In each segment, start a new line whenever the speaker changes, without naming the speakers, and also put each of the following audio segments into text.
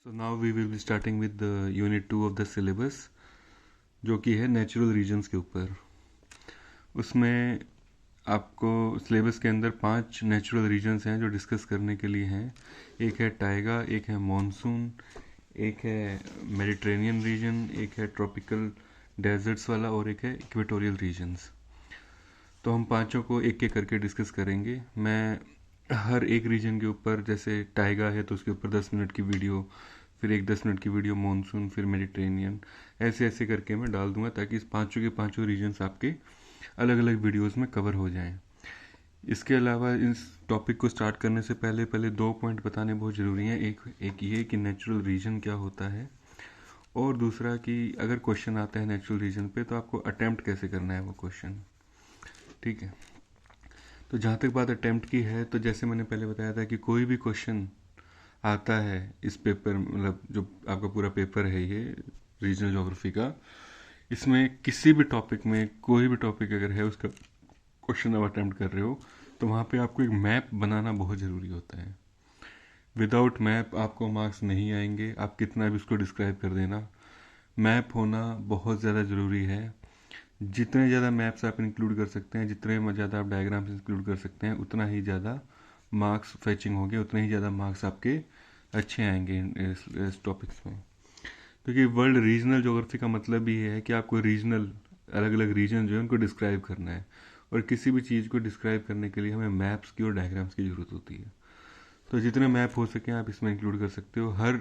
So now we will be starting with the unit 2 of the syllabus जो कि है natural regions के ऊपर। उसमें आपको सिलेबस के अंदर 5 नेचुरल रीजन्स हैं जो डिस्कस करने के लिए हैं। एक है टाइगा, एक है मॉनसून, एक है मेडिटेरेनियन रीजन, एक है ट्रॉपिकल डेजर्ट्स वाला और एक है इक्वेटोरियल रीजन्स। तो हम पांचों को एक एक करके डिस्कस करेंगे। मैं हर एक रीजन के ऊपर, जैसे टाइगा है तो उसके ऊपर 10 मिनट की वीडियो, फिर एक 10 मिनट की वीडियो मॉनसून, फिर मेडिटेरेनियन, ऐसे ऐसे करके मैं डाल दूंगा ताकि इस पांचों के पांचों रीजन्स आपके अलग अलग वीडियोस में कवर हो जाएं। इसके अलावा इस टॉपिक को स्टार्ट करने से पहले पहले 2 पॉइंट बताने बहुत ज़रूरी हैं। एक ये कि नेचुरल रीजन क्या होता है, और दूसरा कि अगर क्वेश्चन आता है नेचुरल रीजन पे तो आपको अटेम्प्ट कैसे करना है वो क्वेश्चन। ठीक है, तो जहाँ तक बात अटेम्प्ट की है, तो जैसे मैंने पहले बताया था कि कोई भी क्वेश्चन आता है इस पेपर, मतलब जो आपका पूरा पेपर है ये रीजनल ज्योग्राफी का, इसमें किसी भी टॉपिक में कोई भी टॉपिक अगर है उसका क्वेश्चन आप अटेम्प्ट कर रहे हो तो वहाँ पे आपको एक मैप बनाना बहुत ज़रूरी होता है। विदाउट मैप आपको मार्क्स नहीं आएंगे, आप कितना भी उसको डिस्क्राइब कर देना। मैप होना बहुत ज़्यादा ज़रूरी है। जितने ज़्यादा मैप्स आप इंक्लूड कर सकते हैं, जितने ज़्यादा आप डायग्राम्स इंक्लूड कर सकते हैं, उतना ही ज़्यादा मार्क्स फैचिंग होंगे, उतने ही ज़्यादा मार्क्स आपके अच्छे आएंगे इस टॉपिक्स में। क्योंकि वर्ल्ड रीजनल ज्योग्राफी का मतलब ही है कि आपको रीजनल अलग अलग रीजन जो है उनको डिस्क्राइब करना है, और किसी भी चीज़ को डिस्क्राइब करने के लिए हमें मैप्स की और डायग्राम्स की ज़रूरत होती है। तो जितने मैप हो सके आप इसमें इंक्लूड कर सकते हो। हर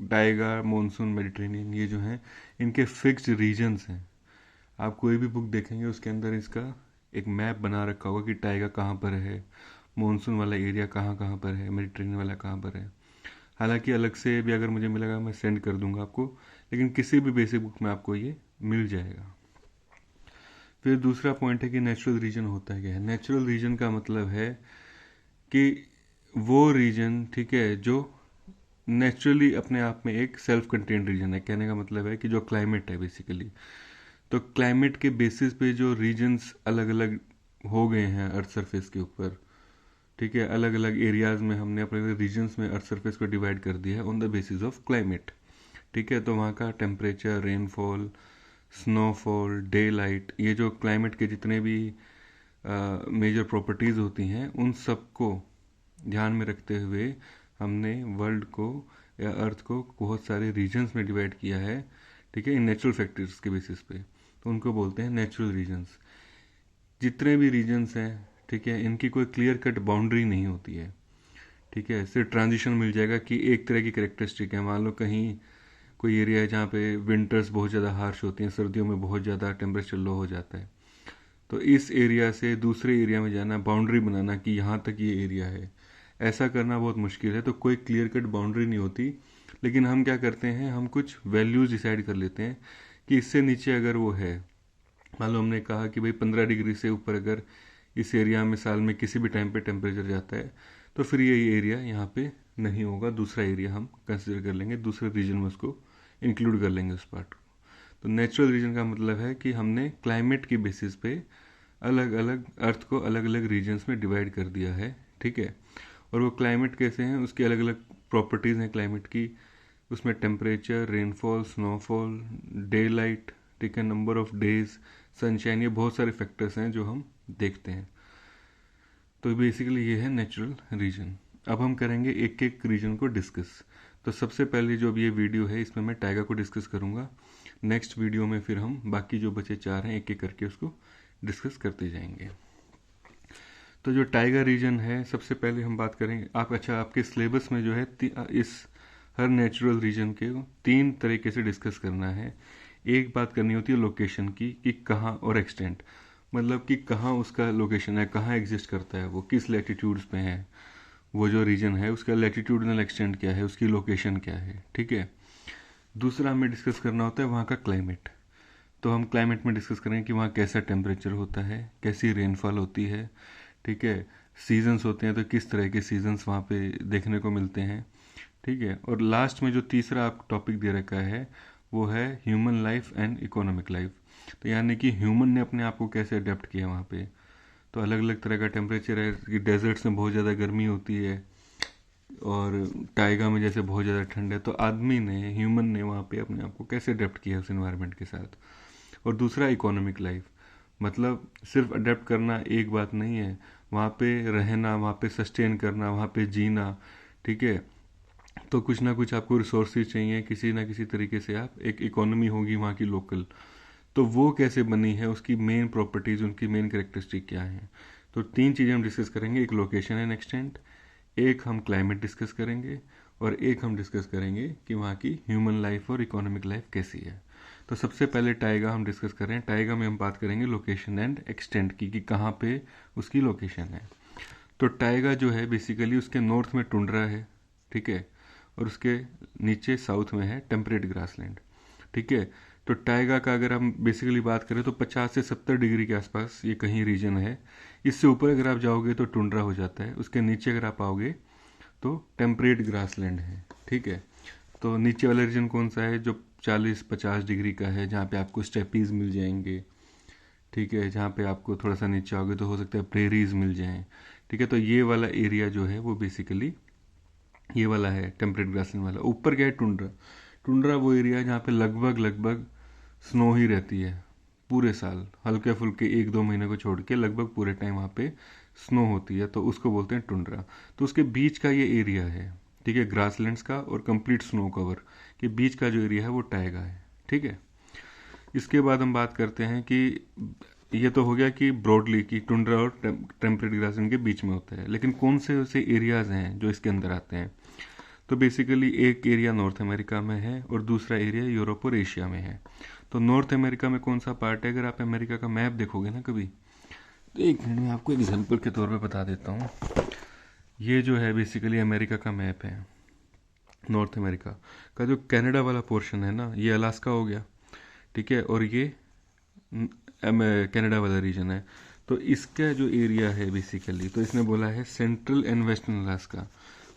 टाइगा, मॉनसून, मेडिटेरेनियन, ये जो हैं इनके फिक्स्ड रीजन्स हैं। आप कोई भी बुक देखेंगे उसके अंदर इसका एक मैप बना रखा होगा कि टाइगा कहाँ पर है, मॉनसून वाला एरिया कहाँ कहाँ पर है, मेडिटेरेनियन वाला कहाँ पर है। हालांकि अलग से भी अगर मुझे मिलेगा मैं सेंड कर दूंगा आपको, लेकिन किसी भी बेसिक बुक में आपको ये मिल जाएगा। फिर दूसरा पॉइंट है कि नेचुरल रीजन होता है क्या है। नेचुरल रीजन का मतलब है कि वो रीजन, ठीक है, जो नेचुरली अपने आप में एक सेल्फ कंटेन्ड रीजन है। कहने का मतलब है कि जो क्लाइमेट है बेसिकली, तो क्लाइमेट के बेसिस पे जो रीजन्स अलग अलग हो गए हैं अर्थ सरफेस के ऊपर, ठीक है, अलग अलग एरियाज में हमने अपने रीजन्स में अर्थ सरफेस को डिवाइड कर दिया है on the basis of climate. ठीक है, तो वहाँ का temperature, rainfall, snowfall, day light, ये जो क्लाइमेट के जितने भी मेजर प्रॉपर्टीज़ होती हैं उन सबको ध्यान में रखते हुए हमने वर्ल्ड को या अर्थ को बहुत सारे रीजन्स में डिवाइड किया है। ठीक है, इन नेचुरल फैक्टर्स के बेसिस पे, तो उनको बोलते हैं नेचुरल रीजन्स। जितने भी रीजन्स हैं, ठीक है, इनकी कोई क्लियर कट बाउंड्री नहीं होती है। ठीक है, सिर्फ ट्रांजिशन मिल जाएगा कि एक तरह की करेक्टरिस्टिक है। मान लो कहीं कोई एरिया है जहाँ पे विंटर्स बहुत ज़्यादा हार्श होती हैं, सर्दियों में बहुत ज़्यादा टेम्परेचर लो हो जाता है, तो इस एरिया से दूसरे एरिया में जाना, बाउंड्री बनाना कि यहाँ तक ये एरिया है, ऐसा करना बहुत मुश्किल है। तो कोई क्लियर कट बाउंड्री नहीं होती, लेकिन हम क्या करते हैं, हम कुछ वैल्यूज़ डिसाइड कर लेते हैं कि इससे नीचे अगर वो है, मान लो हमने कहा कि भाई 15 डिग्री से ऊपर अगर इस एरिया में साल में किसी भी टाइम पे टेम्परेचर जाता है तो फिर ये एरिया यहाँ पे नहीं होगा, दूसरा एरिया हम कंसिडर कर लेंगे, दूसरे रीजन में उसको इंक्लूड कर लेंगे उस पार्ट को। तो नेचुरल रीजन का मतलब है कि हमने क्लाइमेट की बेसिस पे अलग अलग अर्थ को अलग अलग रीजन्स में डिवाइड कर दिया है। ठीक है, और वो क्लाइमेट कैसे हैं, उसकी अलग अलग प्रॉपर्टीज़ हैं क्लाइमेट की। उसमें temperature, rainfall, snowfall, day light, ठीक है, नंबर ऑफ डेज, सनशाइन, ये बहुत सारे फैक्टर्स हैं जो हम देखते हैं। तो बेसिकली ये है नेचुरल रीजन। अब हम करेंगे एक एक रीजन को डिस्कस। तो सबसे पहले जो भी ये वीडियो है इसमें मैं टाइगा को डिस्कस करूँगा। नेक्स्ट वीडियो में फिर हम बाकी जो बचे 4 हैं एक एक करके उसको डिस्कस करते जाएंगे। तो जो टाइगर रीजन है, सबसे पहले हम बात करेंगे। आपके सिलेबस में जो है इस हर नेचुरल रीजन के 3 तरीके से डिस्कस करना है। एक बात करनी होती है लोकेशन की, कि कहाँ, और एक्सटेंट, मतलब कि कहाँ उसका लोकेशन है, कहाँ एग्जिस्ट करता है, वो किस लैटिट्यूड्स पे है, वो जो रीजन है उसका लैटिट्यूडनल एक्सटेंट क्या है, उसकी लोकेशन क्या है। ठीक है, दूसरा हमें डिस्कस करना होता है वहाँ का क्लाइमेट। तो हम क्लाइमेट में डिस्कस करेंगे कि वहाँ कैसा टेम्परेचर होता है, कैसी रेनफॉल होती है, ठीक है, सीजन्स होते हैं तो किस तरह के सीजन्स वहाँ पे देखने को मिलते हैं। ठीक है, और लास्ट में जो तीसरा आप टॉपिक दे रखा है वो है human life and economic life. तो यानी कि ह्यूमन ने अपने आप को कैसे अडेप्ट किया वहाँ पे। तो अलग अलग तरह का टेम्परेचर है कि डेजर्ट्स में बहुत ज़्यादा गर्मी होती है, और टाइगा में जैसे बहुत ज़्यादा ठंड है, तो आदमी ने, ह्यूमन ने वहाँ पे अपने आप को कैसे अडेप्ट किया उस इन्वायरमेंट के साथ। और दूसरा इकोनॉमिक लाइफ, मतलब सिर्फ अडेप्ट करना एक बात नहीं है, वहाँ पे रहना, वहाँ पे सस्टेन करना, वहाँ पे जीना, ठीक है। तो कुछ ना कुछ आपको रिसोर्सेज चाहिए, किसी ना किसी तरीके से आप, एक इकोनॉमी होगी वहाँ की लोकल। तो वो कैसे बनी है, उसकी मेन प्रॉपर्टीज़, उनकी मेन कैरेक्टरिस्टिक क्या है। तो तीन चीज़ें हम डिस्कस करेंगे, एक लोकेशन एंड एक्सटेंट, एक हम क्लाइमेट डिस्कस करेंगे, और एक हम डिस्कस करेंगे कि वहाँ की ह्यूमन लाइफ और इकोनॉमिक लाइफ कैसी है। तो सबसे पहले टाइगा हम डिस्कस कर रहे हैं। टाइगा में हम बात करेंगे लोकेशन एंड एक्सटेंट की, कि कहाँ पे उसकी लोकेशन है। तो टाइगा जो है बेसिकली उसके नॉर्थ में टुंड्रा है, ठीक है, और उसके नीचे साउथ में है टेम्परेट ग्रासलैंड, ठीक है। तो टाइगा का अगर हम बेसिकली बात करें तो 50 से 70 डिग्री के आसपास ये कहीं रीजन है। इससे ऊपर अगर आप जाओगे तो टुंड्रा हो जाता है, उसके नीचे अगर आप आओगे तो टेम्परेट ग्रासलैंड है, ठीक है। तो नीचे वाला रीजन कौन सा है, जो 40-50 डिग्री का है, जहाँ पे आपको स्टेपीज मिल जाएंगे, ठीक है, जहाँ पे आपको थोड़ा सा नीचे आओगे तो हो सकता है प्रेरीज मिल जाएं, ठीक है। तो ये वाला एरिया जो है वो बेसिकली ये वाला है टेम्परेट ग्रासलैंड वाला। ऊपर क्या है, टुंड्रा। टुंड्रा वो एरिया है जहाँ पे लगभग लगभग स्नो ही रहती है पूरे साल, हल्के फुल्के 1-2 महीने को छोड़ के लगभग पूरे टाइम वहाँ पे स्नो होती है, तो उसको बोलते हैं टुंड्रा। तो उसके बीच का ये एरिया है, ठीक है, ग्रासलैंड्स का और कंप्लीट स्नो कवर के बीच का जो एरिया है वो टाइगा है, ठीक है। इसके बाद हम बात करते हैं कि ये तो हो गया कि ब्रॉडली कि टुंड्रा और टेम्परेट ग्रासलैंड के बीच में होता है, लेकिन कौन से ऐसे एरियाज हैं जो इसके अंदर आते हैं। तो बेसिकली एक एरिया नॉर्थ अमेरिका में है और दूसरा एरिया यूरोप और एशिया में है। तो नॉर्थ अमेरिका में कौन सा पार्ट है, अगर आप अमेरिका का मैप देखोगे ना कभी, तो एक मिनट में आपको एग्जांपल के तौर पे बता देता हूँ। ये जो है बेसिकली अमेरिका का मैप है, नॉर्थ अमेरिका का जो कनाडा वाला पोर्शन है ना, ये अलास्का हो गया, ठीक है, और ये कनाडा वाला रीजन है। तो इसका जो एरिया है बेसिकली, तो इसने बोला है सेंट्रल एंड वेस्टर्न अलास्का।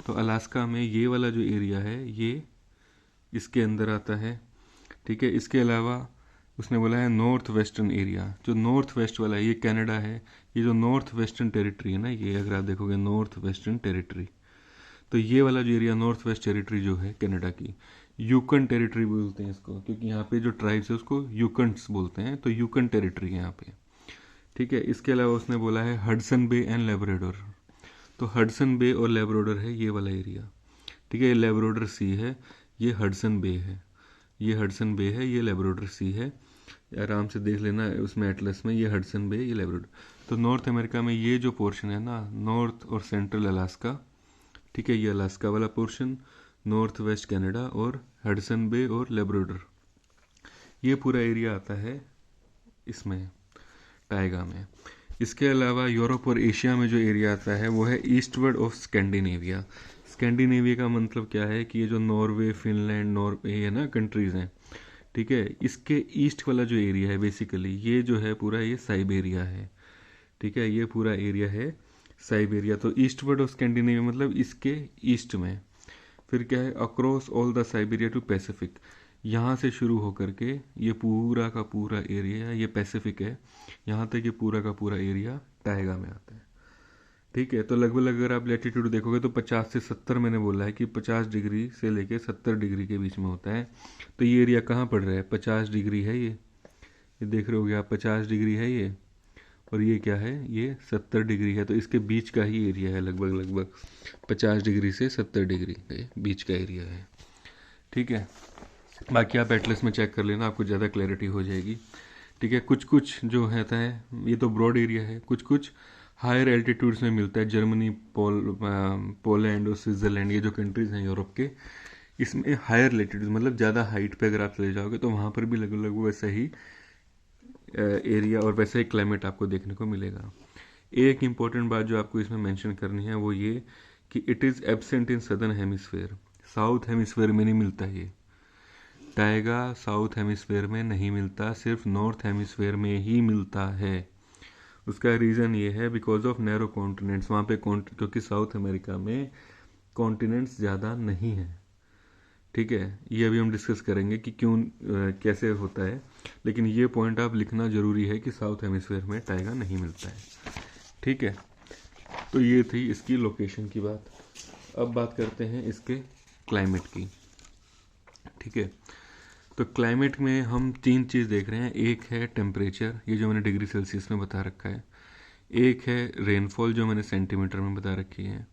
तो अलास्का में ये वाला जो एरिया है ये इसके अंदर आता है, ठीक है। इसके अलावा उसने बोला है नॉर्थ वेस्टर्न एरिया, जो नॉर्थ वेस्ट वाला है ये कनाडा है। ये जो नॉर्थ वेस्टर्न टेरिटरी है ना, ये अगर आप देखोगे नॉर्थ वेस्टर्न टेरिटरी, तो ये वाला जो एरिया नॉर्थ वेस्ट टेरिटरी जो है कनाडा की, यूकन टेरिटरी बोलते हैं इसको, क्योंकि यहाँ पे जो ट्राइब्स है उसको यूकन्स बोलते हैं, तो यूकन टेरिटरी है यहाँ पे, ठीक है। इसके अलावा उसने बोला है हडसन बे एंड लेब्राडोर। तो हडसन बे और लेब्राडोर है ये वाला एरिया, ठीक है। ये लेब्राडोर सी है, ये हडसन बे है, ये हडसन बे है, ये लेब्राडोर सी है। आराम से देख लेना उसमें एटलस में, ये हडसन बे, ये लेब्राडोर। तो नॉर्थ अमेरिका में ये जो पोर्शन है ना, नॉर्थ और सेंट्रल अलास्का, ठीक है, ये अलास्का वाला पोर्शन, नॉर्थ वेस्ट कनाडा और हडसन बे और लेब्राडोर, ये पूरा एरिया आता है इसमें टाइगा में। इसके अलावा यूरोप और एशिया में जो एरिया आता है वो है ईस्टवर्ड ऑफ स्कैंडिनेविया। स्कैंडिनेविया का मतलब क्या है कि ये जो नॉर्वे, फिनलैंड, नॉर्वे है ना कंट्रीज़ हैं, ठीक है, इसके ईस्ट वाला जो एरिया है बेसिकली ये जो है पूरा ये साइबेरिया है, ठीक है, ये पूरा एरिया है साइबेरिया। तो ईस्टवर्ड ऑफ स्कैंडिनेविया मतलब इसके ईस्ट में। फिर क्या है, across all the Siberia to Pacific, यहाँ से शुरू होकर के ये पूरा का पूरा एरिया, ये पैसिफिक है, यहाँ तक ये पूरा का पूरा एरिया टाइगा में आता है, ठीक है। तो लगभग अगर आप लेटीट्यूड देखोगे तो 50 से 70, मैंने बोला है कि 50 डिग्री से लेके 70 डिग्री के बीच में होता है। तो ये एरिया कहाँ पड़ रहा है, 50 डिग्री है ये देख रहे होगे आप, 50 डिग्री है ये, और ये क्या है, ये 70 डिग्री है। तो इसके बीच का ही एरिया है, लगभग लगभग 50 डिग्री से 70 डिग्री के बीच का एरिया है, ठीक है। बाकी आप एटलस में चेक कर लेना, आपको ज़्यादा क्लैरिटी हो जाएगी, ठीक है। कुछ कुछ जो रहता है, ये तो ब्रॉड एरिया है, कुछ कुछ हायर एल्टीट्यूड्स में मिलता है, जर्मनी, पोलैंड और स्विट्ज़रलैंड, ये जो कंट्रीज़ हैं यूरोप के, इसमें हायर एल्टीट्यूड मतलब ज़्यादा हाइट पे अगर आप चले जाओगे तो वहाँ पर भी लगभग लगभग वैसा ही एरिया और वैसा ही क्लाइमेट आपको देखने को मिलेगा। एक इम्पॉर्टेंट बात जो आपको इसमें मेंशन करनी है वो ये कि it is absent in southern hemisphere, south hemisphere में नहीं मिलता ये टाइगा, साउथ हेमिस्फेयर में नहीं मिलता, सिर्फ नॉर्थ हेमिस्फेयर में ही मिलता है। उसका रीज़न ये है बिकॉज ऑफ नैरो कॉन्टिनेंट्स, वहाँ पे क्योंकि साउथ अमेरिका में कॉन्टिनेंट्स ज़्यादा नहीं है, ठीक है। ये अभी हम डिस्कस करेंगे कि क्यों कैसे होता है, लेकिन ये पॉइंट आप लिखना ज़रूरी है कि साउथ हेमिस्फेयर में टाइगा नहीं मिलता है, ठीक है। तो ये थी इसकी लोकेशन की बात। अब बात करते हैं इसके क्लाइमेट की। ठीक है, तो क्लाइमेट में हम 3 चीज़ देख रहे हैं। एक है टेम्परेचर, ये जो मैंने डिग्री सेल्सियस में बता रखा है। एक है रेनफॉल, जो मैंने सेंटीमीटर में बता रखी है।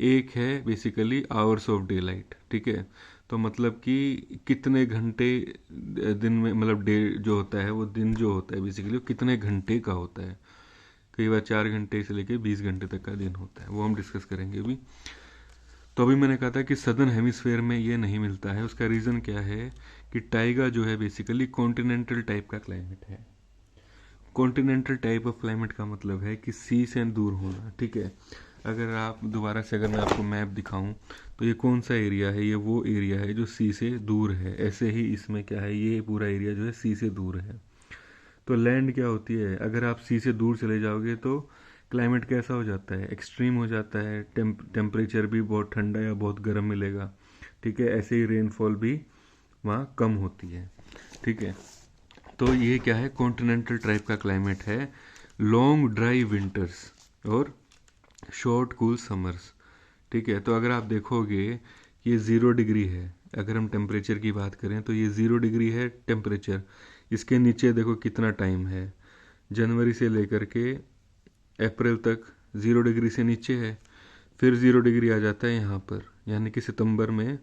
एक है basically hours of day light. ठीक है, तो मतलब कि कितने घंटे दिन में, मतलब डे जो होता है वो दिन जो होता है बेसिकली वो कितने घंटे का होता है। कई बार 4 घंटे से लेके 20 घंटे तक का दिन होता है, वो हम डिस्कस करेंगे अभी। तो अभी मैंने कहा था कि सदर्न हेमिस्फेयर में ये नहीं मिलता है। उसका रीज़न क्या है कि टाइगा जो है बेसिकली कॉन्टिनेंटल टाइप का क्लाइमेट है। कॉन्टिनेंटल टाइप ऑफ क्लाइमेट का मतलब है कि सी से दूर होना। ठीक है, अगर आप दोबारा से, अगर मैं आपको मैप दिखाऊं तो ये कौन सा एरिया है, ये वो एरिया है जो सी से दूर है। ऐसे ही इसमें क्या है, ये पूरा एरिया जो है सी से दूर है। तो लैंड क्या होती है, अगर आप सी से दूर चले जाओगे तो क्लाइमेट कैसा हो जाता है, एक्सट्रीम हो जाता है। टेम्परेचर भी बहुत ठंडा या बहुत गर्म मिलेगा। ठीक है, ऐसे ही रेनफॉल भी वहाँ कम होती है। ठीक है, तो ये क्या है, कॉन्टिनेंटल टाइप का क्लाइमेट है। लॉन्ग ड्राई विंटर्स और शॉर्ट कूल समर्स। ठीक है, तो अगर आप देखोगे ये 0 डिग्री है। अगर हम टेम्परेचर की बात करें तो ये 0 डिग्री है टेम्परेचर। इसके नीचे देखो कितना टाइम है, जनवरी से लेकर के अप्रैल तक 0 डिग्री से नीचे है। फिर 0 डिग्री आ जाता है यहाँ पर, यानी कि सितंबर में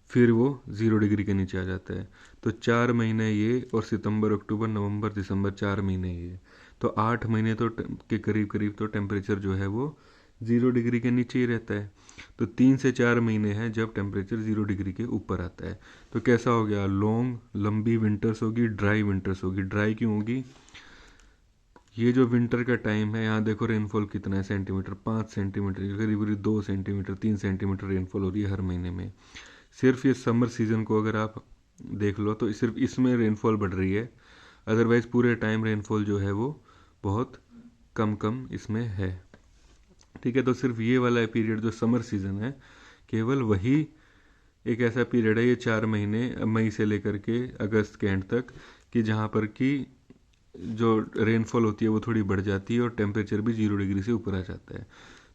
फिर वो 0 डिग्री के नीचे आ जाता है। तो 4 महीने ये, और सितंबर अक्टूबर नवंबर दिसंबर 4 महीने ये, तो 8 महीने तो के करीब करीब तो टेम्परेचर जो है वो 0 डिग्री के नीचे ही रहता है। तो 3 से 4 महीने हैं जब टेम्परेचर 0 डिग्री के ऊपर आता है। तो कैसा हो गया, लॉन्ग लंबी विंटर्स होगी, ड्राई विंटर्स होगी। ड्राई क्यों होगी, ये जो विंटर का टाइम है, यहाँ देखो रेनफॉल कितना है, सेंटीमीटर, 5 सेंटीमीटर, करीब करीब 2 सेंटीमीटर 3 सेंटीमीटर रेनफॉल हो रही है हर महीने में। सिर्फ ये समर सीजन को अगर आप देख लो तो सिर्फ इसमें रेनफॉल बढ़ रही है। अदरवाइज पूरे टाइम रेनफॉल जो है वो बहुत कम कम इसमें है। ठीक है, तो सिर्फ ये वाला पीरियड जो समर सीजन है, केवल वही एक ऐसा पीरियड है, ये 4 महीने मई से लेकर के अगस्त के एंड तक, कि जहाँ पर कि जो रेनफॉल होती है वो थोड़ी बढ़ जाती है और टेम्परेचर भी 0 डिग्री से ऊपर आ जाता है।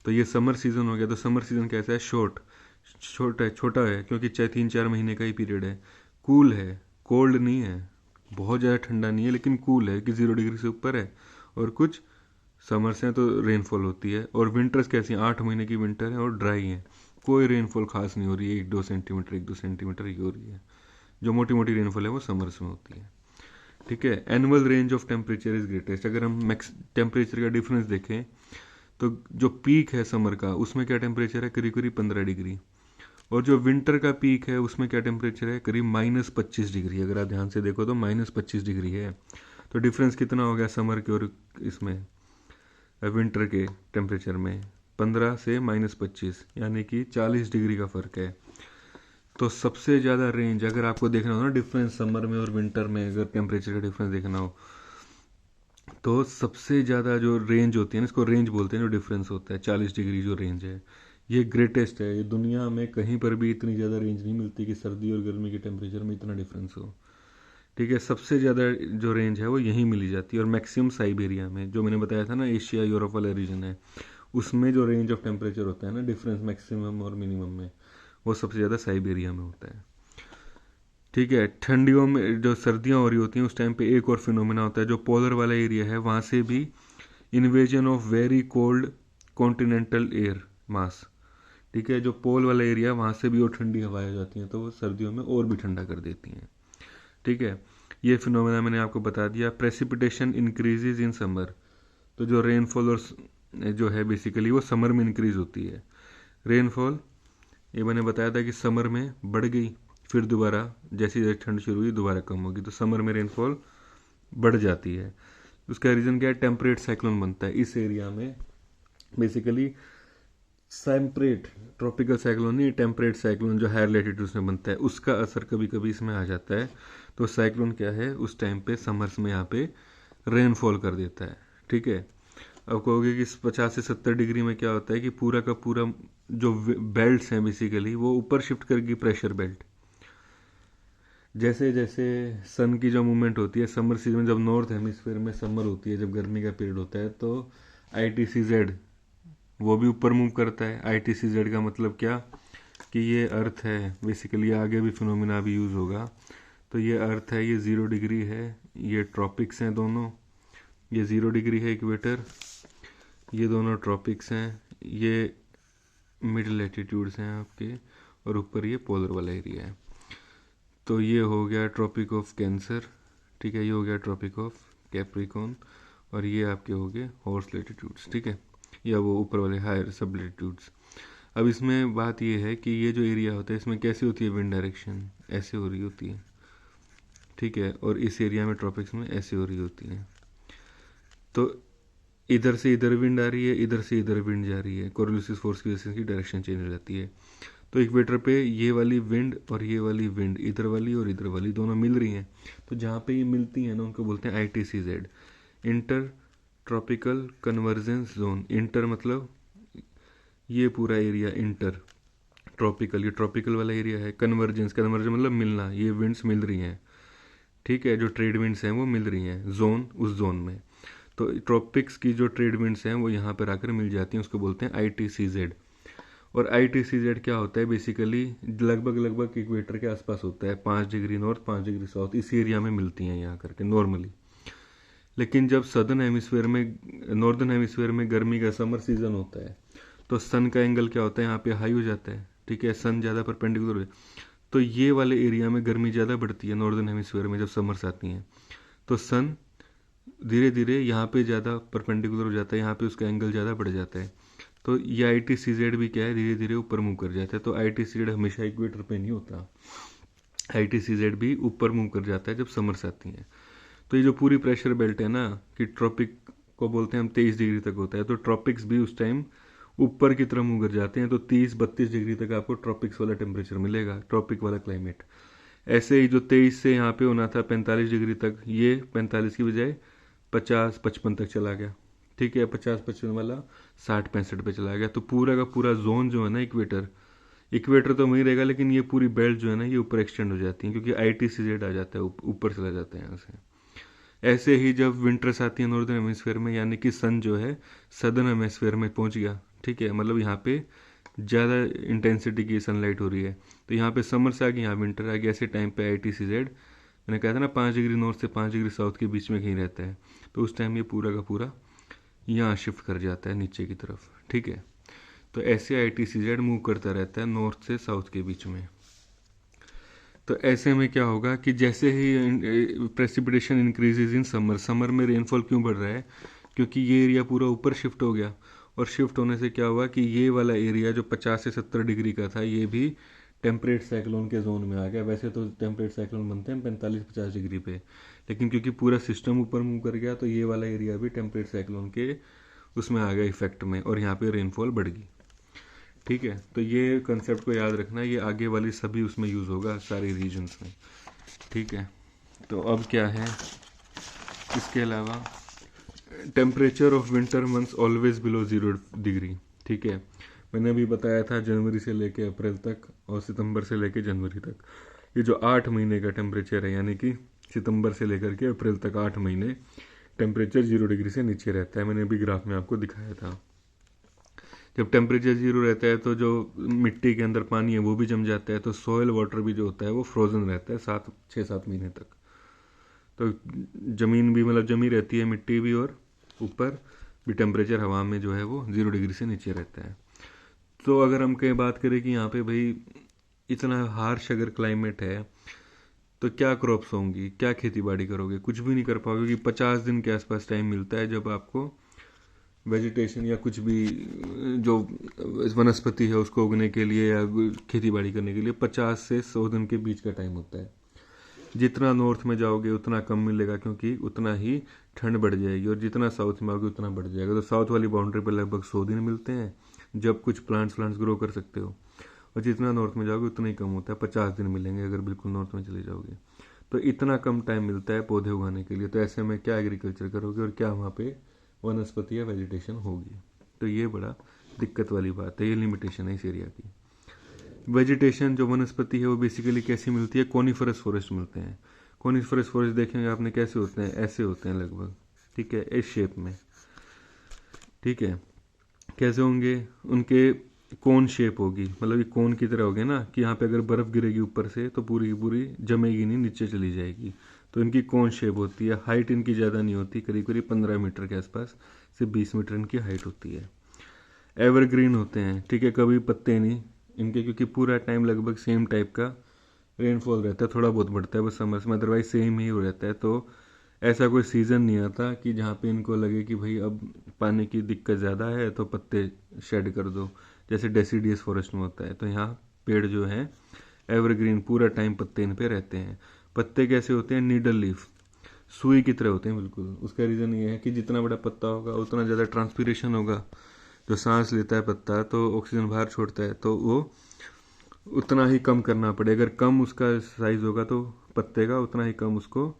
तो ये समर सीजन हो गया। तो समर सीजन कैसा है, छोटा है, क्योंकि चाहे 3-4 महीने का ही पीरियड है। कूल है, कोल्ड नहीं है, बहुत ज़्यादा ठंडा नहीं है, लेकिन कूल है कि 0 डिग्री से ऊपर है। और कुछ समर्स हैं तो रेनफॉल होती है। और विंटर्स कैसी हैं, 8 महीने की विंटर है और ड्राई है, कोई रेनफॉल खास नहीं हो रही है, 1-2 सेंटीमीटर 1-2 सेंटीमीटर ही हो रही है। जो मोटी मोटी रेनफॉल है वो समर्स में होती है। ठीक है, annual range of temperature is greatest. अगर हम मैक्स टेम्परेचर का डिफरेंस देखें तो जो पीक है समर का, उसमें क्या टेम्परेचर है, करीब करीब 15 डिग्री। और जो विंटर का पीक है उसमें क्या टेम्परेचर है, करीब -25 डिग्री। अगर आप ध्यान से देखो तो -25 डिग्री है। तो डिफरेंस कितना हो गया समर के और इसमें विंटर के टेम्परेचर में, 15 से -25, यानी कि 40 डिग्री का फ़र्क है। तो सबसे ज़्यादा रेंज अगर आपको देखना हो ना, डिफरेंस समर में और विंटर में अगर टेम्परेचर का डिफरेंस देखना हो, तो सबसे ज़्यादा जो रेंज होती है ना, इसको रेंज बोलते हैं, जो डिफरेंस होता है 40 डिग्री जो रेंज है, ये ग्रेटेस्ट है। ये दुनिया में कहीं पर भी इतनी ज़्यादा रेंज नहीं मिलती कि सर्दी और गर्मी के टेम्परेचर में इतना डिफरेंस हो। ठीक है, सबसे ज़्यादा जो रेंज है वो यहीं मिली जाती है। और मैक्सिमम साइबेरिया में, जो मैंने बताया था ना एशिया यूरोप वाला रीजन है, उसमें जो रेंज ऑफ टेम्परेचर होता है ना, डिफरेंस मैक्सिमम और मिनिमम में, वो सबसे ज़्यादा साइबेरिया में होता है। ठीक है, ठंडियों में जो सर्दियाँ हो रही होती हैं उस टाइम पे एक और फिनोमेना होता है, जो पोलर वाला एरिया है वहाँ से भी invasion of very cold continental air mass. ठीक है, जो पोल वाला एरिया वहाँ से भी और ठंडी हवाएं आ जाती हैं, तो वो सर्दियों में और भी ठंडा कर देती हैं। ठीक है, ये फिनोमेना मैंने आपको बता दिया। प्रेसिपिटेशन इंक्रीजेज इन समर, तो जो रेनफॉल और जो है बेसिकली वो समर में इंक्रीज होती है। रेनफॉल ये मैंने बताया था कि समर में बढ़ गई, फिर दोबारा जैसे जैसे ठंड शुरू हुई दोबारा कम होगी, तो समर में रेनफॉल बढ़ जाती है। उसका रीज़न क्या है, टेम्परेट साइक्लोन बनता है इस एरिया में बेसिकली। सैम्परेट ट्रॉपिकल साइक्लोन नहीं, टेम्परेट साइक्लोन जो हायर लैटिट्यूड्स में बनता है, उसका असर कभी कभी इसमें आ जाता है। तो साइक्लोन क्या है, उस टाइम पे समर्स में यहाँ पे रेनफॉल कर देता है। ठीक है, अब कहोगे कि 50 से 70 डिग्री में क्या होता है कि पूरा का पूरा जो बेल्ट्स हैं बेसिकली वो ऊपर शिफ्ट करेगी, प्रेशर बेल्ट। जैसे जैसे सन की जो मूवमेंट होती है समर सीजन में, जब नॉर्थ हेमिस्फेयर में समर होती है, जब गर्मी का पीरियड होता है, तो ITCZ वो भी ऊपर मूव करता है। ITCZ का मतलब क्या कि ये अर्थ है, बेसिकली आगे भी फिनोमिना भी यूज़ होगा। तो ये अर्थ है, ये 0 डिग्री है, ये ट्रॉपिक्स हैं दोनों, ये 0 डिग्री है इक्वेटर, ये दोनों ट्रॉपिक्स हैं, ये मिड लैटिट्यूड्स हैं आपके, और ऊपर ये पोलर वाला एरिया है। तो ये हो गया ट्रॉपिक ऑफ कैंसर, ठीक है, ये हो गया ट्रॉपिक ऑफ कैप्रिकॉन, और ये आपके हो गए हॉर्स लैटिट्यूड्स, ठीक है, या वो ऊपर वाले हायर सब लैटिट्यूड्स। अब इसमें बात ये है कि ये जो एरिया होता है इसमें कैसी होती है विंड डायरेक्शन, ऐसे हो रही होती है, ठीक है, और इस एरिया में ट्रॉपिक्स में ऐसे हो रही होती है। तो इधर से इधर विंड आ रही है, इधर से इधर विंड जा रही है, कोरियोलिस फोर्स की वजह से इसकी डायरेक्शन चेंज हो जाती है। तो इक्वेटर पे ये वाली विंड और ये वाली विंड, इधर वाली और इधर वाली दोनों मिल रही हैं। तो जहाँ पे ये मिलती हैं ना उनको बोलते हैं ITCZ, inter tropical convergence zone. Inter मतलब ये पूरा एरिया इंटर, ट्रॉपिकल ये ट्रॉपिकल वाला एरिया है, कन्वर्जेंस मतलब मिलना, ये विंड्स मिल रही हैं, ठीक है, जो ट्रेड विंड्स हैं वो मिल रही हैं, जोन उस जोन में। तो ट्रॉपिक्स की जो ट्रेड विंड्स हैं वो यहाँ पर आकर मिल जाती हैं, उसको बोलते हैं ITCZ। और ITCZ क्या होता है, बेसिकली लगभग इक्वेटर के आसपास होता है, 5 डिग्री नॉर्थ 5 डिग्री साउथ, इस एरिया में मिलती हैं यहाँ करके नॉर्मली। लेकिन जब सदर्न हेमिस्फेयर में, नॉर्दर्न हेमिस्फेयर में गर्मी का समर सीजन होता है, तो सन का एंगल क्या होता है, यहाँ पे हाई हो जाता है, ठीक है, सन ज़्यादा परपेंडिकुलर है, तो ये वाले एरिया में गर्मी ज़्यादा बढ़ती है नॉर्दर्न हेमिस्फेयर में जब समर्स आती हैं। तो सन धीरे धीरे यहाँ पे ज़्यादा परपेंडिकुलर हो जाता है, यहाँ पे उसका एंगल ज़्यादा बढ़ जाता है। तो ये ITCZ भी क्या है, धीरे धीरे ऊपर मूव कर जाता है। तो ITCZ हमेशा इक्वेटर पे नहीं होता, ITCZ भी ऊपर मूव कर जाता है जब समर्स आती हैं। तो ये जो पूरी प्रेशर बेल्ट है ना, कि ट्रॉपिक को बोलते हैं हम 23 डिग्री तक होता है, तो ट्रॉपिक्स भी उस टाइम ऊपर की तरफ मूव कर जाते हैं। तो 30-32 डिग्री तक आपको ट्रॉपिक्स वाला टेम्परेचर मिलेगा, ट्रॉपिक वाला क्लाइमेट। ऐसे ही जो 23 से यहाँ पे होना था 45 डिग्री तक, ये 45 की बजाय 50-55 तक चला गया, ठीक है, 50-55 वाला 60-65 पे चला गया। तो पूरा का पूरा जोन जो है ना इक्वेटर तो वहीं रहेगा, लेकिन ये पूरी बेल्ट जो है ना ये ऊपर एक्सटेंड हो जाती है, क्योंकि ITCZ आ जाता है, ऊपर चला जाता है यहाँ से। ऐसे ही जब विंटर्स आती है नॉर्दर्न हेमिस्फेयर में, यानी कि सन जो है सदर्न हेमिस्फेयर में पहुंच गया, ठीक है, मतलब यहाँ पे ज़्यादा इंटेंसिटी की सनलाइट हो रही है, तो यहाँ पे समर से आ गई, यहाँ विंटर आ गया। ऐसे टाइम पे ITCZ, मैंने कहा था ना 5 डिग्री नॉर्थ से 5 डिग्री साउथ के बीच में कहीं रहता है, तो उस टाइम ये पूरा का पूरा यहाँ शिफ्ट कर जाता है नीचे की तरफ, ठीक है। तो ऐसे ITCZ मूव करता रहता है नॉर्थ से साउथ के बीच में। तो ऐसे में क्या होगा कि जैसे ही प्रेसिपिटेशन इंक्रीजेज इन समर में रेनफॉल क्यों बढ़ रहा है, क्योंकि ये एरिया पूरा ऊपर शिफ्ट हो गया, और शिफ्ट होने से क्या हुआ कि ये वाला एरिया जो 50 से 70 डिग्री का था, ये भी टेम्परेट साइक्लोन के जोन में आ गया। वैसे तो टेम्परेट साइक्लोन बनते हैं 45-50 डिग्री पे, लेकिन क्योंकि पूरा सिस्टम ऊपर मूव कर गया, तो ये वाला एरिया भी टेम्परेट साइक्लोन के उसमें आ गया इफेक्ट में, और यहाँ पे रेनफॉल बढ़ गई, ठीक है। तो ये कंसेप्ट को याद रखना, ये आगे वाली सभी उसमें यूज़ होगा सारे रीजन्स में, ठीक है। तो अब क्या है इसके अलावा, temperature of winter months always below 0 degree, ठीक है। मैंने अभी बताया था जनवरी से लेके अप्रैल तक और सितंबर से लेके जनवरी तक, ये जो 8 महीने का टेम्परेचर है, यानी कि सितंबर से लेकर के अप्रैल तक 8 महीने टेम्परेचर 0 डिग्री से नीचे रहता है। मैंने अभी ग्राफ में आपको दिखाया था। जब टेम्परेचर 0 रहता है तो जो मिट्टी के अंदर पानी है वो भी जम जाता है, तो सॉयल वाटर भी जो होता है वो फ्रोजन रहता है 6-7 महीने तक। तो ज़मीन भी मतलब जमी रहती है, मिट्टी भी, और ऊपर भी टेम्परेचर हवा में जो है वो 0 डिग्री से नीचे रहता है। तो अगर हम कहीं बात करें कि यहाँ पे भाई इतना हार्श अगर क्लाइमेट है, तो क्या क्रॉप्स होंगी, क्या खेती बाड़ी करोगे, कुछ भी नहीं कर पाओगे, क्योंकि 50 दिन के आसपास टाइम मिलता है जब आपको वेजिटेशन या कुछ भी जो वनस्पति है उसको उगने के लिए या खेती बाड़ी करने के लिए 50 से 100 दिन के बीच का टाइम होता है। जितना नॉर्थ में जाओगे उतना कम मिलेगा, क्योंकि उतना ही ठंड बढ़ जाएगी, और जितना साउथ में आओगे उतना बढ़ जाएगा। तो साउथ वाली बाउंड्री पर लगभग 100 दिन मिलते हैं जब कुछ प्लांट्स ग्रो कर सकते हो, और जितना नॉर्थ में जाओगे उतना ही कम होता है, 50 दिन मिलेंगे अगर बिल्कुल नॉर्थ में चले जाओगे। तो इतना कम टाइम मिलता है पौधे उगाने के लिए। तो ऐसे में क्या एग्रीकल्चर करोगे और क्या वहाँ पे वनस्पति या वेजिटेशन होगी। तो ये बड़ा दिक्कत वाली बात है, ये लिमिटेशन है इस एरिया की। वेजिटेशन जो वनस्पति है वो बेसिकली कैसी मिलती है, कॉनिफरस फॉरेस्ट मिलते हैं। कॉनिफरस फॉरेस्ट देखेंगे आपने कैसे होते हैं, ऐसे होते हैं लगभग, ठीक है, इस शेप में, ठीक है। कैसे होंगे, उनके कोन शेप होगी, मतलब ये कोन की तरह होगे ना, कि यहाँ पे अगर बर्फ़ गिरेगी ऊपर से तो पूरी की पूरी जमेगी नहीं, नीचे चली जाएगी। तो इनकी कोन शेप होती है। हाइट इनकी ज़्यादा नहीं होती, करीब करीब 15 मीटर के आसपास से 20 मीटर इनकी हाइट होती है। एवरग्रीन होते हैं, ठीक है, कभी पत्ते नहीं इनके, क्योंकि पूरा टाइम लगभग सेम टाइप का रेनफॉल रहता है, थोड़ा बहुत बढ़ता है बस समर्स में, अदरवाइज सेम ही हो रहता है। तो ऐसा कोई सीज़न नहीं आता कि जहाँ पे इनको लगे कि भाई अब पानी की दिक्कत ज़्यादा है तो पत्ते शेड कर दो, जैसे डेसिडियस फॉरेस्ट में होता है। तो यहाँ पेड़ जो है एवरग्रीन, पूरा टाइम पत्ते इन पे रहते हैं। पत्ते कैसे होते हैं, नीडल लीफ, सुई की तरह होते हैं बिल्कुल। उसका रीज़न ये है कि जितना बड़ा पत्ता होगा उतना ज़्यादा ट्रांसपीरेशन होगा, जो सांस लेता है पत्ता तो ऑक्सीजन बाहर छोड़ता है, तो वो उतना ही कम करना पड़े। अगर कम उसका साइज होगा तो पत्ते का, उतना ही कम उसको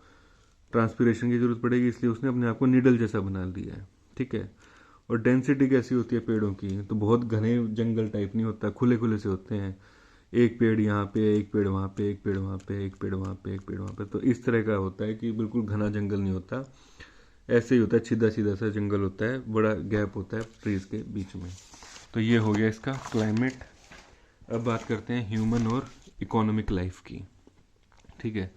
ट्रांसपीरेशन की जरूरत पड़ेगी, इसलिए उसने अपने आप को नीडल जैसा बना दिया है, ठीक है। और डेंसिटी कैसी होती है पेड़ों की, तो बहुत घने जंगल टाइप नहीं होता, खुले खुले से होते हैं। एक पेड़ यहाँ पे, एक पेड़ वहाँ पे, एक पेड़ वहाँ पे, एक पेड़ वहाँ पे, एक पेड़ वहाँ पे, तो इस तरह का होता है कि बिल्कुल घना जंगल नहीं होता, ऐसे ही होता है, सीधा सीधा सा जंगल होता है, बड़ा गैप होता है ट्रीज के बीच में। तो ये हो गया इसका क्लाइमेट। अब बात करते हैं ह्यूमन और इकोनॉमिक लाइफ की, ठीक है।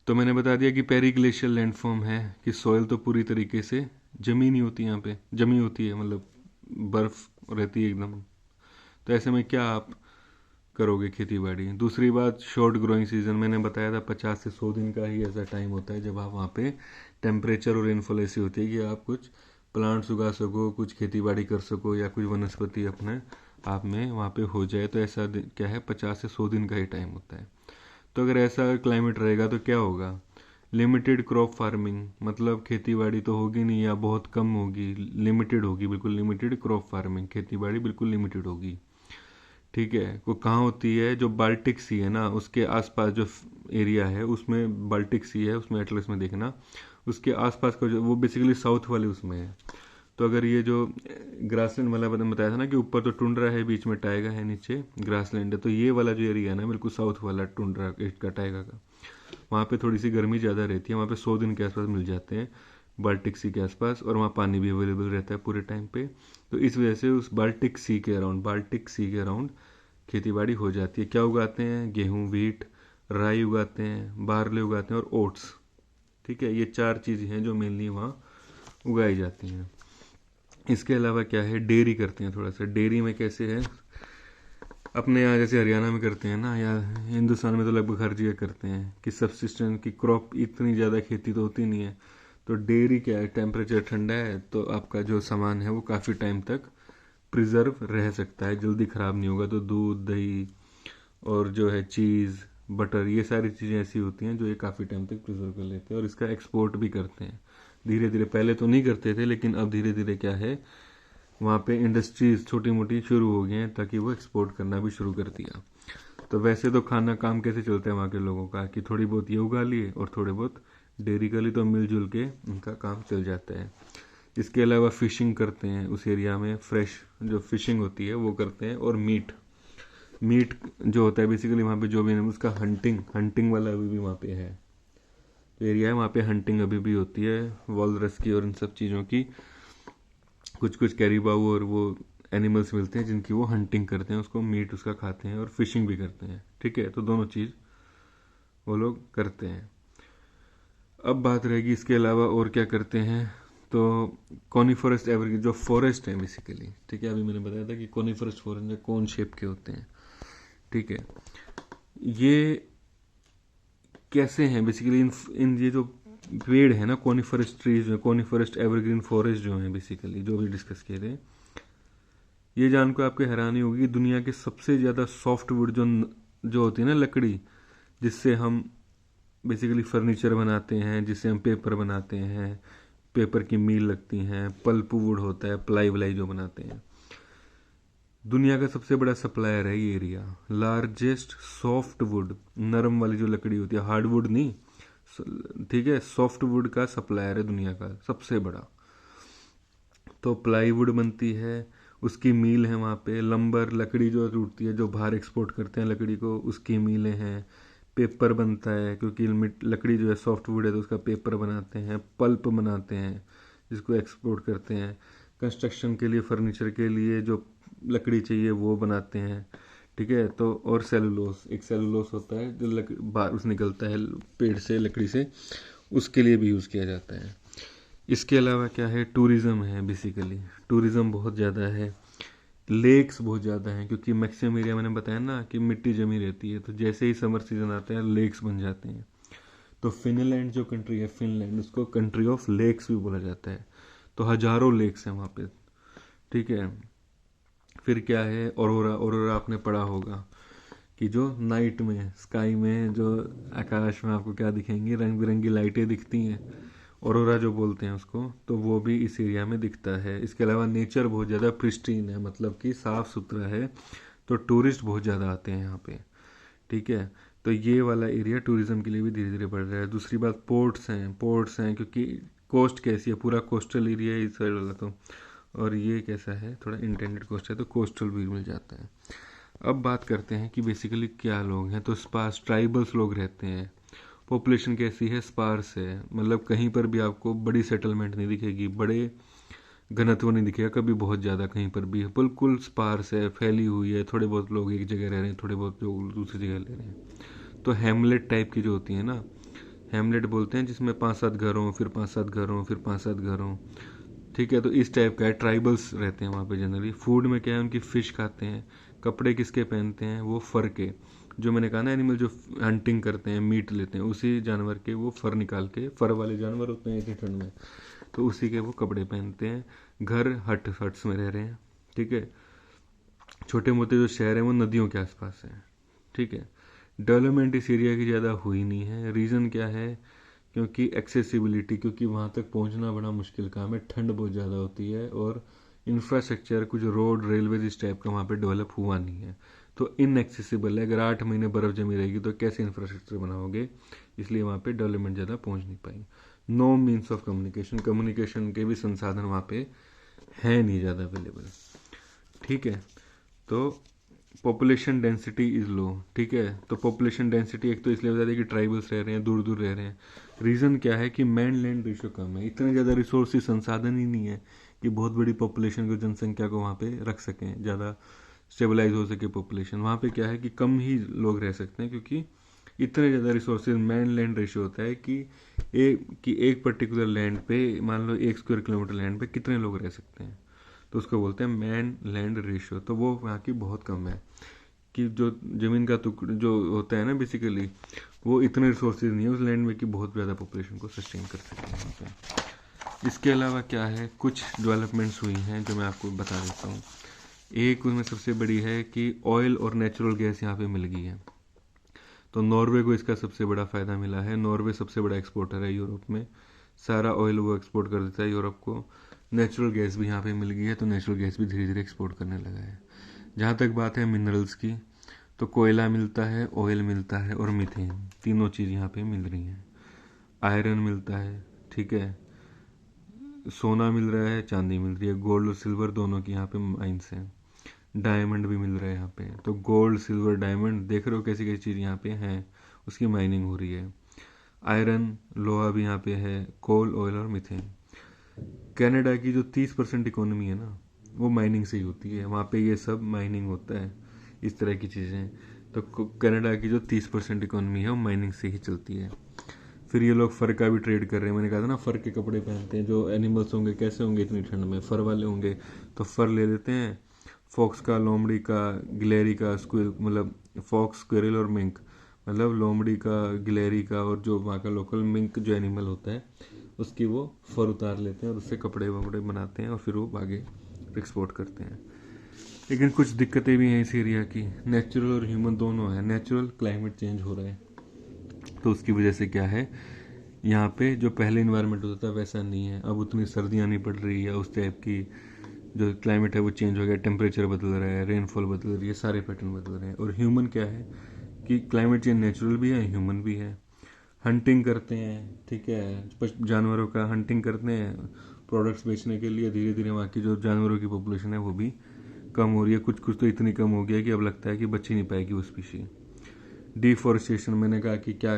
तो मैंने बता दिया कि पेरी ग्लेशियल लैंडफॉर्म है, कि सॉइल तो पूरी तरीके से जमी नहीं होती, यहाँ पे जमी होती है, मतलब बर्फ रहती है एकदम। तो ऐसे में क्या आप करोगे खेती बाड़ी। दूसरी बात, शॉर्ट ग्रोइंग सीजन, मैंने बताया था 50 से 100 दिन का ही ऐसा टाइम होता है जब आप वहाँ पे टेम्परेचर और रेनफॉल ऐसी होती है कि आप कुछ प्लांट्स उगा सको, कुछ खेती बाड़ी कर सको, या कुछ वनस्पति अपने आप में वहाँ पे हो जाए। तो ऐसा क्या है, 50 से 100 दिन का ही टाइम होता है। तो अगर ऐसा क्लाइमेट रहेगा तो क्या होगा, लिमिटेड क्रॉप फार्मिंग, मतलब खेती बाड़ी तो होगी नहीं या बहुत कम होगी, लिमिटेड होगी, बिल्कुल लिमिटेड क्रॉप फार्मिंग, खेती बाड़ी बिल्कुल लिमिटेड होगी, ठीक है। वो कहाँ होती है, जो बाल्टिक सी है ना उसके आसपास जो एरिया है उसमें, बाल्टिक सी है उसमें, एटलस में देखना, उसके आसपास का जो वो बेसिकली साउथ वाले उसमें है। तो अगर ये जो ग्रासलैंड वाला मैंने बताया था ना कि ऊपर तो टुंड्रा है, बीच में टाइगा है, नीचे ग्रासलैंड है, तो ये वाला जो एरिया है ना बिल्कुल साउथ वाला टुंड्रा का, टाइगा का, वहाँ पे थोड़ी सी गर्मी ज़्यादा रहती है, वहाँ पे 100 दिन के आसपास मिल जाते हैं बाल्टिक सी के आसपास, और वहाँ पानी भी अवेलेबल रहता है पूरे टाइम पे। तो इस वजह से उस बाल्टिक सी के अराउंड खेती बाड़ी हो जाती है। क्या उगाते हैं, गेहूँ, व्हीट, राई उगाते हैं, बारले उगाते हैं और ओट्स, ठीक है। ये 4 चीज़ें हैं जो मेनली वहाँ उगाई जाती हैं। इसके अलावा क्या है, डेयरी करते हैं थोड़ा सा। डेयरी में कैसे है, अपने यहाँ जैसे हरियाणा में करते हैं ना, या हिंदुस्तान में तो लगभग हर जगह करते हैं कि सब्सिस्टेंस की क्रॉप, इतनी ज़्यादा खेती तो होती नहीं है। तो डेयरी क्या है, टेम्परेचर ठंडा है तो आपका जो सामान है वो काफ़ी टाइम तक प्रिजर्व रह सकता है, जल्दी ख़राब नहीं होगा। तो दूध, दही और जो है चीज़, बटर, ये सारी चीज़ें ऐसी होती हैं जो ये काफ़ी टाइम तक प्रिजर्व कर लेते हैं, और इसका एक्सपोर्ट भी करते हैं धीरे धीरे। पहले तो नहीं करते थे, लेकिन अब धीरे धीरे क्या है, वहाँ पे इंडस्ट्रीज छोटी मोटी शुरू हो गई हैं ताकि वो एक्सपोर्ट करना भी शुरू कर दिया। तो वैसे तो खाना काम कैसे चलता है वहाँ के लोगों का, कि थोड़ी बहुत ये उगा लिए और थोड़े बहुत डेयरी कर ली, तो मिलजुल के उनका काम चल जाता है। इसके अलावा फिशिंग करते हैं उस एरिया में, फ्रेश जो फिशिंग होती है वो करते हैं। और मीट मीट जो होता है बेसिकली वहाँ पे जो भी है उसका हंटिंग वाला अभी भी वहाँ पे है, तो एरिया है वहाँ पे हंटिंग अभी भी होती है, वॉलरस की और इन सब चीज़ों की। कुछ कुछ कैरीबाऊ और वो एनिमल्स मिलते हैं जिनकी वो हंटिंग करते हैं, उसको मीट उसका खाते हैं और फिशिंग भी करते हैं, ठीक है। तो दोनों चीज़ वो लोग करते हैं। अब बात रहेगी इसके अलावा और क्या करते हैं, तो कॉनिफरस एवरग्रीन जो फॉरेस्ट है बेसिकली, ठीक है। अभी मैंने बताया था कि कॉनिफरस फॉरेस्ट में कौन शेप के होते हैं, ठीक है। ये कैसे हैं बेसिकली, इन ये जो पेड़ है ना, कॉनिफरस ट्रीज जो है, कॉनिफरस एवरग्रीन फॉरेस्ट जो है बेसिकली, जो भी डिस्कस किए थे, ये जान को आपके हैरानी होगी कि दुनिया के सबसे ज़्यादा सॉफ्ट वुड जो होती है ना लकड़ी, जिससे हम बेसिकली फर्नीचर बनाते हैं, जिससे हम पेपर बनाते हैं, पेपर की मील लगती हैं, पल्प वुड होता है, प्लाई व्लाई जो बनाते हैं, दुनिया का सबसे बड़ा सप्लायर है ये एरिया। लार्जेस्ट सॉफ्ट वुड, नरम वाली जो लकड़ी होती है, हार्ड वुड नहीं, ठीक है, सॉफ्ट वुड का सप्लायर है दुनिया का सबसे बड़ा। तो प्लाईवुड बनती है, उसकी मील है वहाँ पे। लंबर, लकड़ी जो टूटती है, जो बाहर एक्सपोर्ट करते हैं लकड़ी को, उसकी मीलें हैं। पेपर बनता है, क्योंकि लकड़ी जो है सॉफ्ट वुड है तो उसका पेपर बनाते हैं। पल्प बनाते हैं जिसको एक्सपोर्ट करते हैं। कंस्ट्रक्शन के लिए, फर्नीचर के लिए जो लकड़ी चाहिए वो बनाते हैं, ठीक है। तो और सेलुलोस, एक सेलुलोस होता है जो बाहर से निकलता है पेड़ से, लकड़ी से, उसके लिए भी यूज़ किया जाता है। इसके अलावा क्या है, टूरिज़्म है। बेसिकली टूरिज़्म बहुत ज़्यादा है, लेक्स बहुत ज़्यादा हैं, क्योंकि मैक्सिमम एरिया मैंने बताया ना कि मिट्टी जमी रहती है, तो जैसे ही समर सीजन आता है लेक्स बन जाते हैं। तो फिनलैंड जो कंट्री है, फिनलैंड, उसको कंट्री ऑफ लेक्स भी बोला जाता है। तो हजारों लेक्स हैं वहाँ पे, ठीक है। फिर क्या है, ऑरोरा। ऑरोरा आपने पढ़ा होगा कि जो नाइट में, स्काई में, जो आकाश में आपको क्या दिखेंगी, रंग बिरंगी लाइटें दिखती हैं, ऑरोरा जो बोलते हैं उसको, तो वो भी इस एरिया में दिखता है। इसके अलावा नेचर बहुत ज़्यादा प्रिस्टीन है, मतलब कि साफ़ सुथरा है, तो टूरिस्ट बहुत ज़्यादा आते हैं यहाँ पे, ठीक है। तो ये वाला एरिया टूरिज़्म के लिए भी धीरे धीरे बढ़ रहा है। दूसरी बात, पोर्ट्स हैं क्योंकि कोस्ट कैसी है, पूरा कोस्टल एरिया है इस साइड वाला, तो और ये कैसा है, थोड़ा इंटेंडेड कोस्ट है, तो कोस्टल भी मिल जाता है। अब बात करते हैं कि बेसिकली क्या लोग हैं। तो स्पार्स, ट्राइबल्स लोग रहते हैं। पॉपुलेशन कैसी है, स्पार्स है, मतलब कहीं पर भी आपको बड़ी सेटलमेंट नहीं दिखेगी, बड़े घनत्व नहीं दिखेगा कभी बहुत ज़्यादा, कहीं पर भी बिल्कुल स्पार्स है, फैली हुई है। थोड़े बहुत लोग एक जगह रह रहे हैं, थोड़े बहुत लोग दूसरी जगह ले रहे हैं। तो हेमलेट टाइप की जो होती है ना, हेमलेट बोलते हैं जिसमें 5-7 घर हों, फिर 5-7 घर हों, फिर 5-7 घर हों, ठीक है। तो इस टाइप का है, ट्राइबल्स रहते हैं वहाँ पे जनरली। फूड में क्या है, उनकी फ़िश खाते हैं। कपड़े किसके पहनते हैं, वो फर के, जो मैंने कहा ना एनिमल जो हंटिंग करते हैं, मीट लेते हैं, उसी जानवर के वो फर निकाल के, फर वाले जानवर होते हैं इतनी ठंड में, तो उसी के वो कपड़े पहनते हैं। घर हट्स में रह रहे हैं, ठीक है। छोटे मोटे जो शहर हैं वो नदियों के आसपास हैं, ठीक है। डेवलपमेंट इस एरिया की ज़्यादा हुई नहीं है। रीज़न क्या है, क्योंकि एक्सेसिबिलिटी, क्योंकि वहाँ तक पहुँचना बड़ा मुश्किल काम है, ठंड बहुत ज़्यादा होती है, और इंफ्रास्ट्रक्चर कुछ रोड रेलवेज इस टाइप का वहाँ पे डेवलप हुआ नहीं है, तो इनएक्सेसिबल है। अगर 8 महीने बर्फ़ जमी रहेगी तो कैसे इंफ्रास्ट्रक्चर बनाओगे, इसलिए वहाँ पे डेवलपमेंट ज़्यादा पहुँच नहीं पाई। No means of communication, communication के भी संसाधन वहाँ पे हैं नहीं ज़्यादा अवेलेबल, ठीक है। तो पॉपुलेशन डेंसिटी इज़ लो, ठीक है। तो पॉपुलेशन डेंसिटी एक तो इसलिए बता दें कि ट्राइबल्स रह रहे हैं, दूर दूर रह रहे हैं। रीज़न क्या है कि मैन लैंड रेशो कम है, इतने ज़्यादा रिसोर्सेज, संसाधन ही नहीं है कि बहुत बड़ी पॉपुलेशन को, जनसंख्या को वहाँ पे रख सकें, ज़्यादा स्टेबलाइज हो सके पॉपुलेशन। वहाँ पे क्या है कि कम ही लोग रह सकते हैं, क्योंकि इतने ज़्यादा रिसोर्सेज, मैन लैंड रेशो होता है कि एक पर्टिकुलर लैंड पे, मान लो 1 स्क्वायर किलोमीटर लैंड पे कितने लोग रह सकते हैं, तो उसको बोलते हैं मैन लैंड रेशियो। तो वो वहाँ की बहुत कम है, कि जो ज़मीन का टुकड़ा जो होता है ना बेसिकली, वो इतने रिसोर्सेज नहीं है उस लैंड में कि बहुत ज़्यादा पॉपुलेशन को सस्टेन कर सके वहाँ पे। इसके अलावा क्या है, कुछ डेवलपमेंट्स हुई हैं जो मैं आपको बता देता हूँ। एक उनमें सबसे बड़ी है कि ऑयल और नेचुरल गैस यहाँ पे मिल गई है। तो नॉर्वे को इसका सबसे बड़ा फ़ायदा मिला है। नॉर्वे सबसे बड़ा एक्सपोर्टर है यूरोप में, सारा ऑयल वो एक्सपोर्ट कर देता है यूरोप को। नेचुरल गैस भी यहाँ पे मिल गई है, तो नेचुरल गैस भी धीरे धीरे एक्सपोर्ट करने लगा है। जहाँ तक बात है मिनरल्स की, तो कोयला मिलता है, ऑयल मिलता है, और मीथेन, तीनों चीज़ यहाँ पे मिल रही हैं। आयरन मिलता है, ठीक है, सोना मिल रहा है, चांदी मिल रही है, गोल्ड और सिल्वर दोनों की यहाँ पे माइंस हैं। डायमंड भी मिल रहा है यहाँ पे। तो गोल्ड, सिल्वर, डायमंड देख रहे हो कैसी कैसी चीज़ यहाँ पे हैं, उसकी माइनिंग हो रही है। आयरन, लोहा भी यहाँ पे है, कोल, ऑयल और मीथेन। कनाडा की जो 30% इकोनॉमी है ना, वो माइनिंग से ही होती है, वहाँ पे ये सब माइनिंग होता है, इस तरह की चीज़ें। तो कनाडा की जो 30% इकोनॉमी है वो माइनिंग से ही चलती है। फिर ये लोग फर का भी ट्रेड कर रहे हैं, मैंने कहा था ना फर के कपड़े पहनते हैं। जो एनिमल्स होंगे कैसे होंगे इतनी ठंड में, फर वाले होंगे, तो फर ले लेते हैं, फॉक्स का, लोमड़ी का, गिलहरी का, स्क्विल, मतलब फॉक्स, स्क्विरल और मिंक, मतलब लोमड़ी का, गिलहरी का, और जो वहाँ का लोकल मिंक जो एनिमल होता है उसकी वो फर उतार लेते हैं और उससे कपड़े वपड़े बनाते हैं और फिर वो आगे एक्सपोर्ट करते हैं। लेकिन कुछ दिक्कतें भी हैं इस एरिया की, नेचुरल और ह्यूमन दोनों है। नेचुरल, क्लाइमेट चेंज हो रहा है, तो उसकी वजह से क्या है, यहाँ पे जो पहले इन्वायरमेंट होता था वैसा नहीं है। अब उतनी सर्दियाँ नहीं पड़ रही है, उस टाइप की जो क्लाइमेट है वो चेंज हो गया, टेम्परेचर बदल रहा है, रेनफॉल बदल रही है, सारे पैटर्न बदल रहे हैं। और ह्यूमन क्या है कि क्लाइमेट चेंज नेचुरल भी है, ह्यूमन भी है। हंटिंग करते हैं, ठीक है, जानवरों का हंटिंग करते हैं प्रोडक्ट्स बेचने के लिए। धीरे धीरे वहाँ की जो जानवरों की पॉपुलेशन है वो भी कम हो रही है, कुछ कुछ तो इतनी कम हो गई है कि अब लगता है कि बच ही नहीं पाएगी वो स्पीशी। डिफॉरेस्टेशन, मैंने कहा कि क्या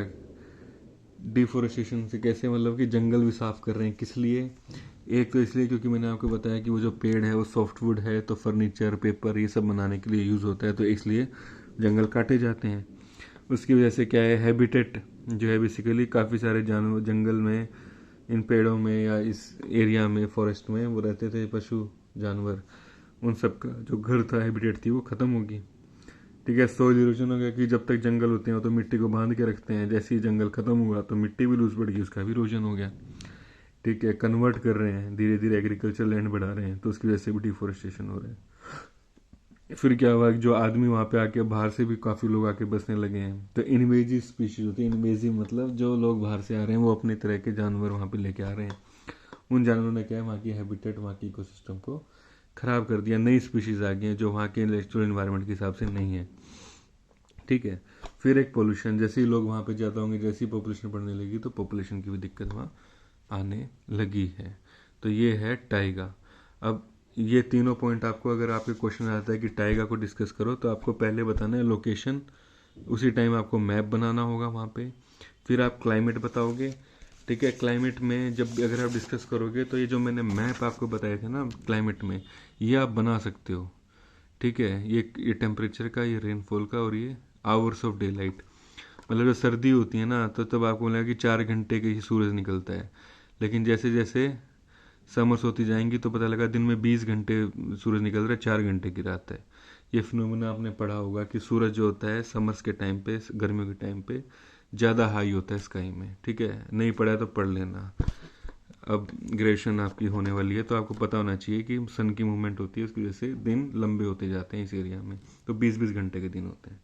डिफोरेस्टेशन से कैसे, मतलब कि जंगल भी साफ कर रहे हैं, किस लिए? एक तो इसलिए क्योंकि मैंने आपको बताया कि वो जो पेड़ है वो सॉफ्टवुड है, तो फर्नीचर, पेपर, ये सब बनाने के लिए यूज़ होता है, तो इसलिए जंगल काटे जाते हैं। उसकी वजह से क्या है, हैबिटेट जो है बेसिकली काफ़ी सारे जानवर जंगल में, इन पेड़ों में या इस एरिया में, फॉरेस्ट में वो रहते थे, पशु जानवर, उन सब का जो घर था, हैबिटेट थी, वो ख़त्म होगी। ठीक है, सॉइल इरोजन हो गया कि जब तक जंगल होते हैं तो मिट्टी को बांध के रखते हैं, जैसे ही जंगल खत्म हुआ तो मिट्टी भी लूज पड़ गई, उसका भी इरोजन हो गया। ठीक है, कन्वर्ट कर रहे हैं, धीरे धीरे एग्रीकल्चर लैंड बढ़ा रहे हैं, तो उसकी वजह से भी डिफोरेस्टेशन हो रहा है। फिर क्या हुआ कि जो आदमी वहाँ पे आके, बाहर से भी काफ़ी लोग आके बसने लगे हैं, तो इन्वेजिव स्पीशीज होती है। इन्वेजिव मतलब जो लोग बाहर से आ रहे हैं वो अपनी तरह के जानवर वहाँ पे लेके आ रहे हैं। उन जानवरों ने क्या है, वहाँ की हैबिटेट, वहाँ की इकोसिस्टम को ख़राब कर दिया। नई स्पीशीज़ आ गई हैं जो वहाँ के नेचुरल इन्वायरमेंट के हिसाब से नहीं है। ठीक है, फिर एक पोल्यूशन, जैसे ही लोग वहाँ पे ज़्यादा होंगे, जैसी पॉपुलेशन बढ़ने लगी, तो पॉपुलेशन की भी दिक्कत वहाँ आने लगी है। तो ये है टाइगा। अब ये तीनों पॉइंट आपको, अगर आपके क्वेश्चन आता है कि टाइगा को डिस्कस करो, तो आपको पहले बताना है लोकेशन, उसी टाइम आपको मैप बनाना होगा वहाँ पे, फिर आप क्लाइमेट बताओगे। ठीक है, क्लाइमेट में जब अगर आप डिस्कस करोगे तो ये जो मैंने मैप आपको बताए थे ना क्लाइमेट में, ये आप बना सकते हो। ठीक है, ये टेम्परेचर का, ये रेनफॉल का, और ये आवर्स ऑफ डे लाइट। मतलब जब सर्दी होती है ना, तो तब आपको लगा कि 4 घंटे के ही सूरज निकलता है, लेकिन जैसे जैसे समर्स होती जाएंगी तो पता लगा दिन में 20 घंटे सूरज निकल रहा है, 4 घंटे की रात है। ये फिनोमेना आपने पढ़ा होगा कि सूरज जो होता है समर्स के टाइम पे, गर्मियों के टाइम पे ज़्यादा हाई होता है स्काई में। ठीक है, नहीं पढ़ा है तो पढ़ लेना। अब ग्रेजुएशन आपकी होने वाली है तो आपको पता होना चाहिए कि सन की मूवमेंट होती है, उसकी वजह से दिन लंबे होते जाते हैं इस एरिया में, तो 20-20 घंटे के दिन होते हैं।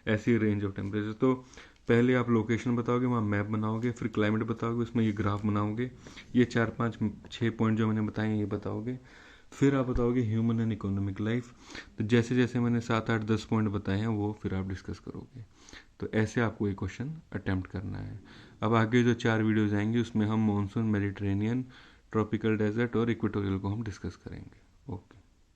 ऐसी रेंज ऑफ टेम्परेचर। तो पहले आप लोकेशन बताओगे, वहाँ मैप बनाओगे, फिर क्लाइमेट बताओगे, उसमें ये ग्राफ बनाओगे, ये 4-5-6 पॉइंट जो मैंने बताए हैं ये बताओगे। फिर आप बताओगे ह्यूमन एंड इकोनॉमिक लाइफ। तो जैसे जैसे मैंने 7-8-10 पॉइंट बताए हैं वो फिर आप डिस्कस करोगे। तो ऐसे आपको ये क्वेश्चन अटैम्प्ट करना है। अब आगे जो 4 वीडियोज़ आएंगे उसमें हम मॉनसून, मेडिटेरेनियन, ट्रॉपिकल डेजर्ट और इक्वेटोरियल को हम डिस्कस करेंगे। ओके।